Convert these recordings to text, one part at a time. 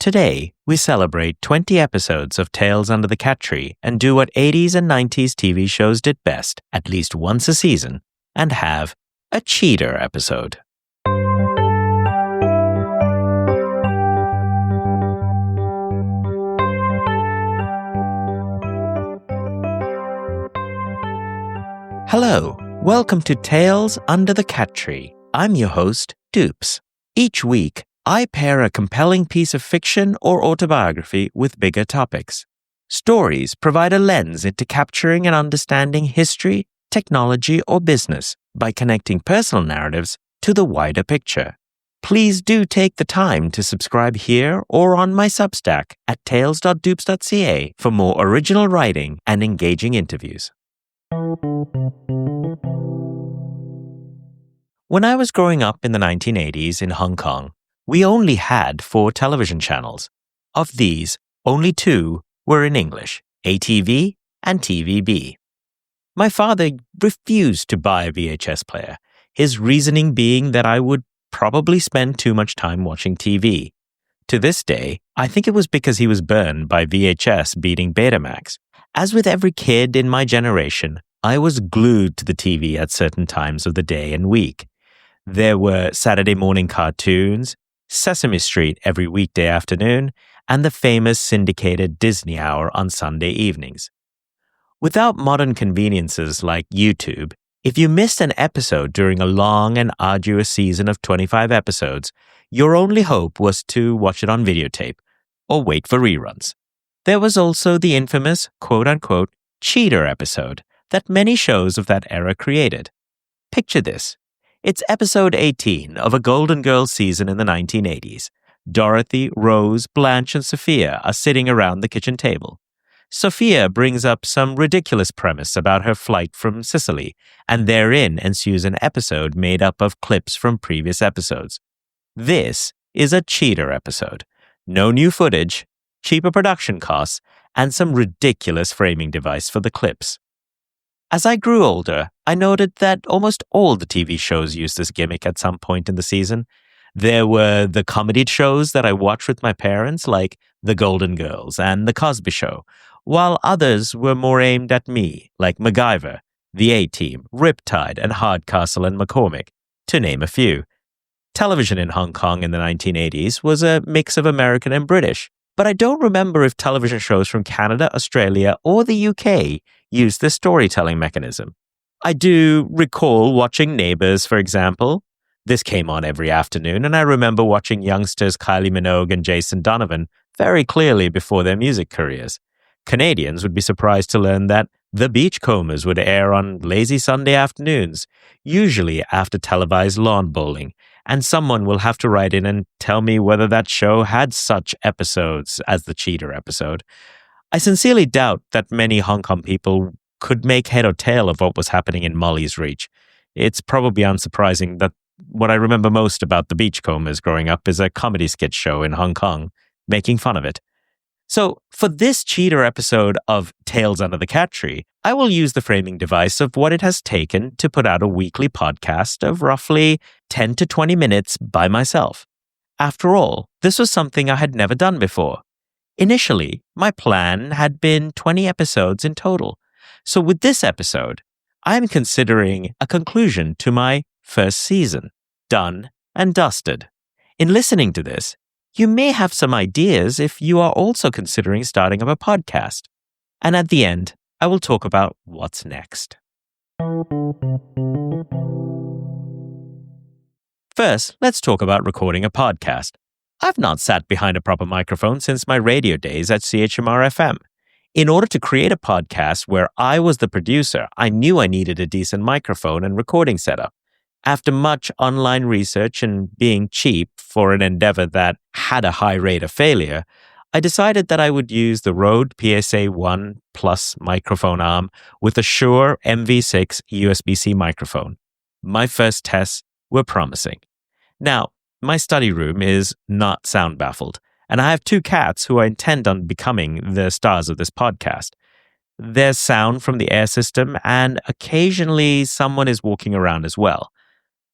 Today, we celebrate 20 episodes of Tales Under the Cat Tree and do what 80s and 90s TV shows did best, at least once a season, and have a cheater episode. Hello, welcome to Tales Under the Cat Tree. I'm your host, Dupes. Each week, I pair a compelling piece of fiction or autobiography with bigger topics. Stories provide a lens into capturing and understanding history, technology, or business by connecting personal narratives to the wider picture. Please do take the time to subscribe here or on my Substack at tales.dupes.ca for more original writing and engaging interviews. When I was growing up in the 1980s in Hong Kong, we only had 4 television channels. Of these, only 2 were in English, ATV and TVB. My father refused to buy a VHS player, his reasoning being that I would probably spend too much time watching TV. To this day, I think it was because he was burned by VHS beating Betamax. As with every kid in my generation, I was glued to the TV at certain times of the day and week. There were Saturday morning cartoons, Sesame Street every weekday afternoon, and the famous syndicated Disney Hour on Sunday evenings. Without modern conveniences like YouTube, if you missed an episode during a long and arduous season of 25 episodes, your only hope was to watch it on videotape or wait for reruns. There was also the infamous quote-unquote cheater episode that many shows of that era created. Picture this. It's episode 18 of a Golden Girls season in the 1980s. Dorothy, Rose, Blanche, and Sophia are sitting around the kitchen table. Sophia brings up some ridiculous premise about her flight from Sicily, and therein ensues an episode made up of clips from previous episodes. This is a cheater episode. No new footage, cheaper production costs, and some ridiculous framing device for the clips. As I grew older, I noted that almost all the TV shows used this gimmick at some point in the season. There were the comedy shows that I watched with my parents, like The Golden Girls and The Cosby Show, while others were more aimed at me, like MacGyver, The A-Team, Riptide, and Hardcastle and McCormick, to name a few. Television in Hong Kong in the 1980s was a mix of American and British, but I don't remember if television shows from Canada, Australia, or the UK used this storytelling mechanism. I do recall watching Neighbours, for example. This came on every afternoon, and I remember watching youngsters Kylie Minogue and Jason Donovan very clearly before their music careers. Canadians would be surprised to learn that The Beachcombers would air on lazy Sunday afternoons, usually after televised lawn bowling, and someone will have to write in and tell me whether that show had such episodes as the cheater episode. I sincerely doubt that many Hong Kong people could make head or tail of what was happening in Molly's Reach. It's probably unsurprising that what I remember most about the Beachcombers growing up is a comedy sketch show in Hong Kong, making fun of it. So, for this cheater episode of Tales Under the Cat Tree, I will use the framing device of what it has taken to put out a weekly podcast of roughly 10 to 20 minutes by myself. After all, this was something I had never done before. Initially, my plan had been 20 episodes in total. So with this episode, I am considering a conclusion to my first season, done and dusted. In listening to this, you may have some ideas if you are also considering starting up a podcast. And at the end, I will talk about what's next. First, let's talk about recording a podcast. I've not sat behind a proper microphone since my radio days at CHMR-FM. In order to create a podcast where I was the producer, I knew I needed a decent microphone and recording setup. After much online research and being cheap for an endeavor that had a high rate of failure, I decided that I would use the Rode PSA-1 Plus microphone arm with a Shure MV6 USB-C microphone. My first tests were promising. Now, my study room is not sound baffled, and I have 2 cats who I intend on becoming the stars of this podcast. There's sound from the air system, and occasionally someone is walking around as well.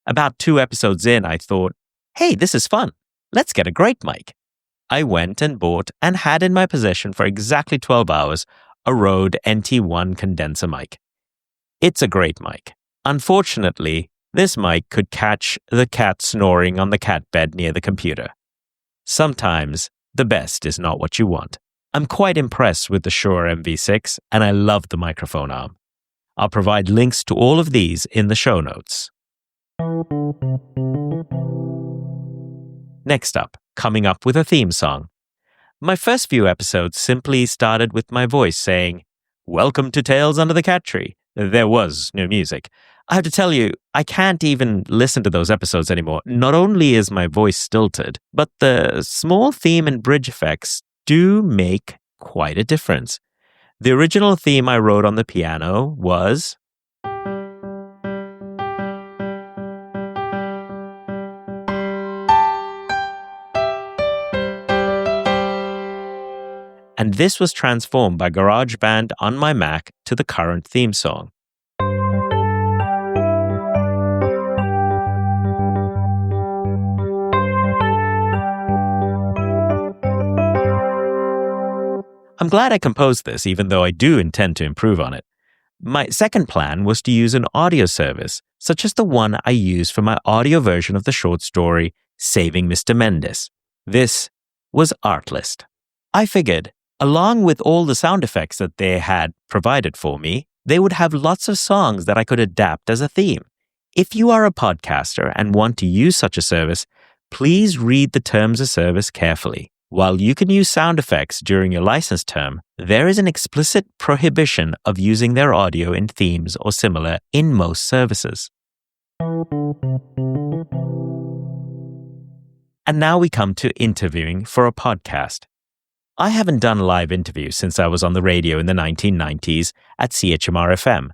About 2 episodes in, I thought, hey, this is fun. Let's get a great mic. I went and bought and had in my possession for exactly 12 hours a Rode NT1 condenser mic. It's a great mic. Unfortunately, this mic could catch the cat snoring on the cat bed near the computer. Sometimes, the best is not what you want. I'm quite impressed with the Shure MV6, and I love the microphone arm. I'll provide links to all of these in the show notes. Next up, coming up with a theme song. My first few episodes simply started with my voice saying, "Welcome to Tales Under the Cat Tree." There was no music. I have to tell you, I can't even listen to those episodes anymore. Not only is my voice stilted, but the small theme and bridge effects do make quite a difference. The original theme I wrote on the piano was... and this was transformed by GarageBand on my Mac to the current theme song. I'm glad I composed this, even though I do intend to improve on it. My second plan was to use an audio service, such as the one I used for my audio version of the short story, Saving Mr. Mendes. This was Artlist. I figured, along with all the sound effects that they had provided for me, they would have lots of songs that I could adapt as a theme. If you are a podcaster and want to use such a service, please read the terms of service carefully. While you can use sound effects during your license term, there is an explicit prohibition of using their audio in themes or similar in most services. And now we come to interviewing for a podcast. I haven't done live interviews since I was on the radio in the 1990s at CHMR-FM.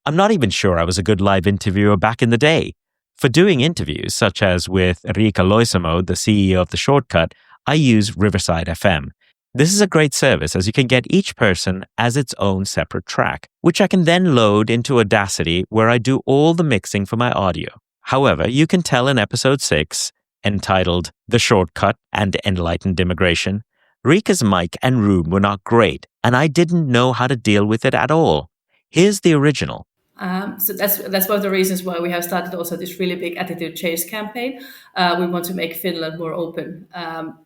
I'm not even sure I was a good live interviewer back in the day. For doing interviews, such as with Riikka Loisamo, the CEO of The Shortcut, I use Riverside FM. This is a great service as you can get each person as its own separate track, which I can then load into Audacity where I do all the mixing for my audio. However, you can tell in episode 6, entitled The Shortcut and Enlightened Immigration, Riikka's mic and room were not great, and I didn't know how to deal with it at all. Here's the original. So that's one of the reasons why we have started also this really big attitude change campaign. We want to make Finland more open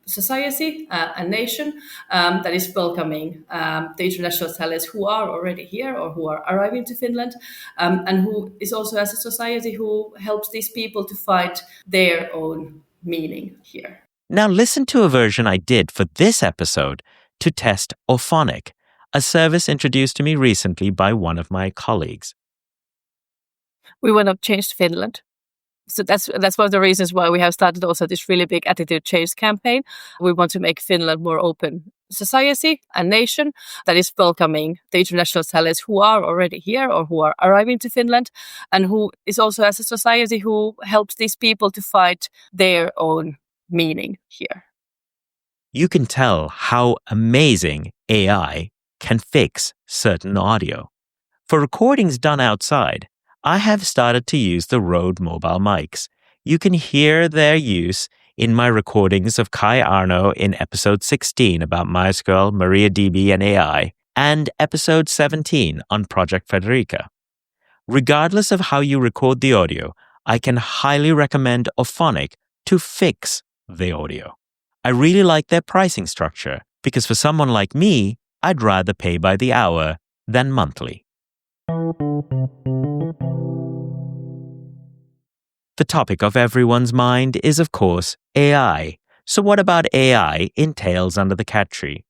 society and nation that is welcoming the international talents who are already here or who are arriving to Finland, and who is also as a society who helps these people to find their own meaning here. Now listen to a version I did for this episode to test Auphonic, a service introduced to me recently by one of my colleagues. We want to change Finland. So that's one of the reasons why we have started also this really big attitude change campaign. We want to make Finland more open society and nation that is welcoming the international talents who are already here or who are arriving to Finland, and who is also as a society who helps these people to find their own meaning here. You can tell how amazing AI can fix certain audio. For recordings done outside, I have started to use the Rode mobile mics. You can hear their use in my recordings of Kai Arno in episode 16 about MySQL, MariaDB, and AI, and episode 17 on Project Frederica. Regardless of how you record the audio, I can highly recommend Auphonic to fix the audio. I really like their pricing structure because for someone like me, I'd rather pay by the hour than monthly. The topic of everyone's mind is, of course, AI. So what about AI in Tales Under the Cat Tree?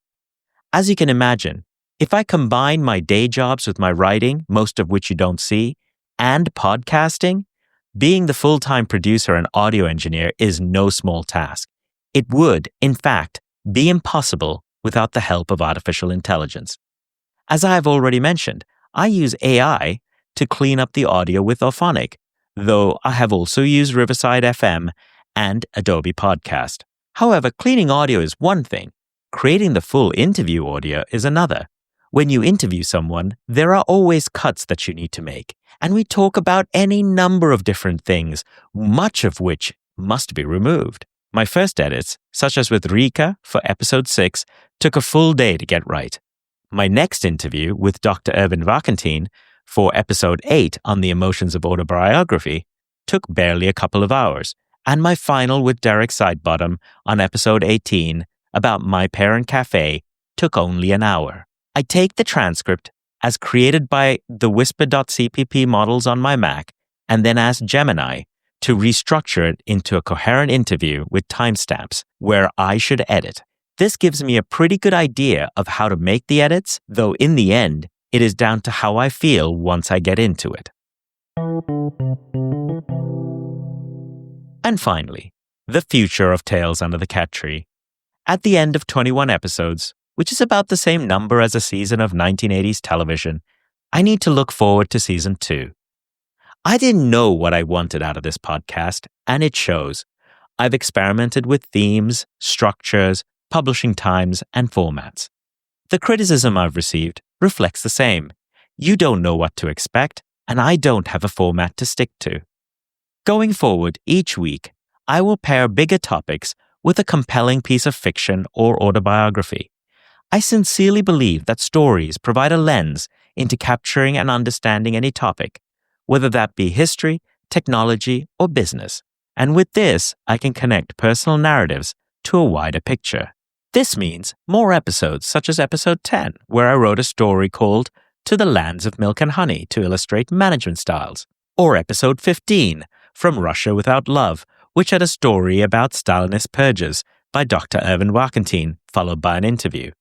As you can imagine, if I combine my day jobs with my writing, most of which you don't see, and podcasting, being the full-time producer and audio engineer is no small task. It would, in fact, be impossible without the help of artificial intelligence. As I have already mentioned, I use AI to clean up the audio with Auphonic, though I have also used Riverside FM and Adobe Podcast. However, cleaning audio is one thing. Creating the full interview audio is another. When you interview someone, there are always cuts that you need to make, and we talk about any number of different things, much of which must be removed. My first edits, such as with Rika for episode 6, took a full day to get right. My next interview with Dr. Erwin Wagentin for episode 8 on the emotions of autobiography took barely a couple of hours, and my final with Derek Sidebottom on episode 18 about My Parent Cafe took only an hour. I take the transcript as created by the Whisper.cpp models on my Mac and then ask Gemini to restructure it into a coherent interview with timestamps where I should edit. This gives me a pretty good idea of how to make the edits, though in the end, it is down to how I feel once I get into it. And finally, the future of Tales Under the Cat Tree. At the end of 21 episodes, which is about the same number as a season of 1980s television, I need to look forward to season 2. I didn't know what I wanted out of this podcast, and it shows. I've experimented with themes, structures, publishing times, and formats. The criticism I've received reflects the same. You don't know what to expect, and I don't have a format to stick to. Going forward, each week, I will pair bigger topics with a compelling piece of fiction or autobiography. I sincerely believe that stories provide a lens into capturing and understanding any topic, whether that be history, technology, or business. And with this, I can connect personal narratives to a wider picture. This means more episodes, such as episode 10, where I wrote a story called To the Lands of Milk and Honey to illustrate management styles, or episode 15, From Russia Without Love, which had a story about Stalinist purges by Dr. Erwin Wagentin, followed by an interview.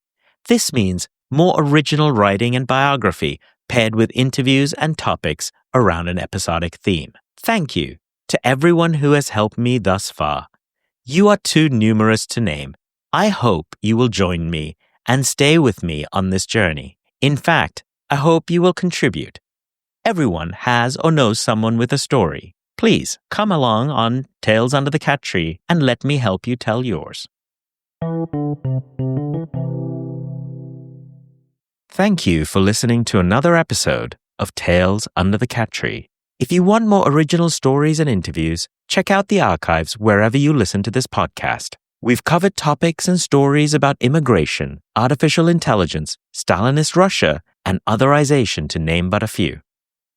This means more original writing and biography paired with interviews and topics around an episodic theme. Thank you to everyone who has helped me thus far. You are too numerous to name. I hope you will join me and stay with me on this journey. In fact, I hope you will contribute. Everyone has or knows someone with a story. Please come along on Tales Under the Cat Tree and let me help you tell yours. Thank you for listening to another episode of Tales Under the Cat Tree. If you want more original stories and interviews, check out the archives wherever you listen to this podcast. We've covered topics and stories about immigration, artificial intelligence, Stalinist Russia, and otherization, to name but a few.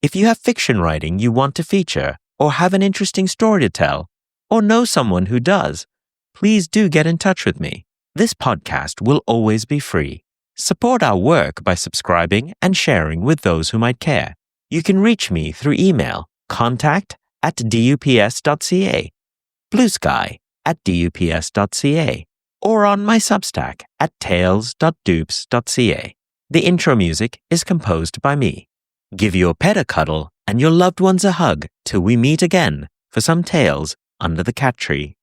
If you have fiction writing you want to feature, or have an interesting story to tell, or know someone who does, please do get in touch with me. This podcast will always be free. Support our work by subscribing and sharing with those who might care. You can reach me through email, contact@dups.ca, Blue Sky @dups.ca, or on my Substack at tales.dupes.ca. The intro music is composed by me. Give your pet a cuddle and your loved ones a hug till we meet again for some Tales Under the Cat Tree.